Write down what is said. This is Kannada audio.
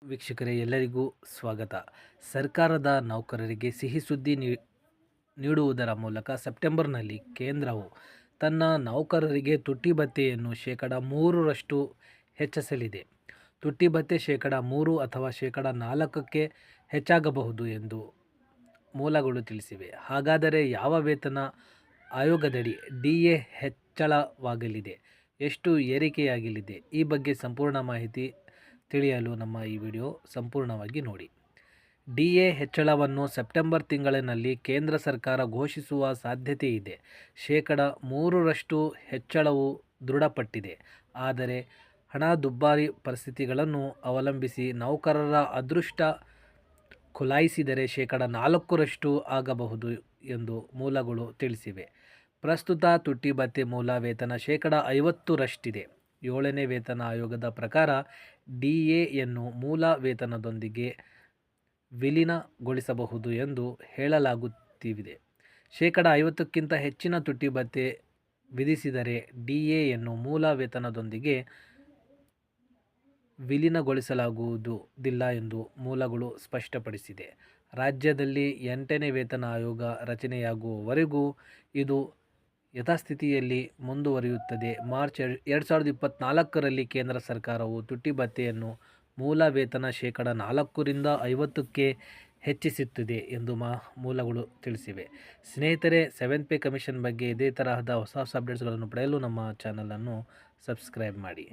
ವೀಕ್ಷಕರೇ, ಎಲ್ಲರಿಗೂ ಸ್ವಾಗತ. ಸರ್ಕಾರದ ನೌಕರರಿಗೆ ಸಿಹಿ ಸುದ್ದಿ ನೀಡುವುದರ ಮೂಲಕ ಸೆಪ್ಟೆಂಬರ್ನಲ್ಲಿ ಕೇಂದ್ರವು ತನ್ನ ನೌಕರರಿಗೆ ತುಟ್ಟಿ ಭತ್ಯೆಯನ್ನು ಶೇಕಡಾ 3ರಷ್ಟು ಹೆಚ್ಚಿಸಲಿದೆ. ತುಟ್ಟಿ ಭತ್ಯೆ ಶೇಕಡಾ 3 ಅಥವಾ ಶೇಕಡಾ 4ಕ್ಕೆ ಹೆಚ್ಚಾಗಬಹುದು ಎಂದು ಮೂಲಗಳು ತಿಳಿಸಿವೆ. ಹಾಗಾದರೆ ಯಾವ ವೇತನ ಆಯೋಗದಡಿ ಡಿಎ ಹೆಚ್ಚಳವಾಗಲಿದೆ, ಎಷ್ಟು ಏರಿಕೆಯಾಗಲಿದೆ? ಈ ಬಗ್ಗೆ ಸಂಪೂರ್ಣ ಮಾಹಿತಿ ತಿಳಿಯಲು ನಮ್ಮ ಈ ವಿಡಿಯೋ ಸಂಪೂರ್ಣವಾಗಿ ನೋಡಿ. ಡಿಎ ಹೆಚ್ಚಳವನ್ನು ಸೆಪ್ಟೆಂಬರ್ ತಿಂಗಳಿನಲ್ಲಿ ಕೇಂದ್ರ ಸರ್ಕಾರ ಘೋಷಿಸುವ ಸಾಧ್ಯತೆ ಇದೆ. ಶೇಕಡಾ 3ರಷ್ಟು ಹೆಚ್ಚಳವು ದೃಢಪಟ್ಟಿದೆ. ಆದರೆ ಹಣದುಬ್ಬಾರಿ ಪರಿಸ್ಥಿತಿಗಳನ್ನು ಅವಲಂಬಿಸಿ ನೌಕರರ ಅದೃಷ್ಟ ಖುಲಾಯಿಸಿದರೆ ಶೇಕಡಾ 4ರಷ್ಟು ಆಗಬಹುದು ಎಂದು ಮೂಲಗಳು ತಿಳಿಸಿವೆ. ಪ್ರಸ್ತುತ ತುಟ್ಟಿ ಭತ್ಯೆ ಮೂಲ ವೇತನ ಶೇಕಡಾ 50ರಷ್ಟಿದೆ. 7ನೇ ವೇತನ ಆಯೋಗದ ಪ್ರಕಾರ ಡಿಎಯನ್ನು ಮೂಲ ವೇತನದೊಂದಿಗೆ ವಿಲೀನಗೊಳಿಸಬಹುದು ಎಂದು ಹೇಳಲಾಗುತ್ತಿದೆ. ಶೇಕಡಾ 50ಕ್ಕಿಂತ ಹೆಚ್ಚಿನ ತುಟ್ಟಿ ಭತ್ಯೆ ವಿಧಿಸಿದರೆ ಡಿಎಯನ್ನು ಮೂಲ ವೇತನದೊಂದಿಗೆ ವಿಲೀನಗೊಳಿಸಲಾಗುವುದಿಲ್ಲ ಎಂದು ಮೂಲಗಳು ಸ್ಪಷ್ಟಪಡಿಸಿದೆ. ರಾಜ್ಯದಲ್ಲಿ 8ನೇ ವೇತನ ಆಯೋಗ ರಚನೆಯಾಗುವವರೆಗೂ ಇದು ಯಥಾಸ್ಥಿತಿಯಲ್ಲಿ ಮುಂದುವರಿಯುತ್ತದೆ. ಮಾರ್ಚ್ 2024ರಲ್ಲಿ ಕೇಂದ್ರ ಸರ್ಕಾರವು ತುಟ್ಟಿ ಭತ್ಯೆಯನ್ನು ಮೂಲ ವೇತನ ಶೇಕಡಾ 4ರಿಂದ 50ಕ್ಕೆ ಹೆಚ್ಚಿಸುತ್ತದೆ ಎಂದು ಮೂಲಗಳು ತಿಳಿಸಿವೆ. ಸ್ನೇಹಿತರೆ, 7th ಪೇ ಕಮಿಷನ್ ಬಗ್ಗೆ ಇದೇ ತರಹದ ಹೊಸ ಅಪ್ಡೇಟ್ಸ್ಗಳನ್ನು ಪಡೆಯಲು ನಮ್ಮ ಚಾನಲನ್ನು ಸಬ್ಸ್ಕ್ರೈಬ್ ಮಾಡಿ.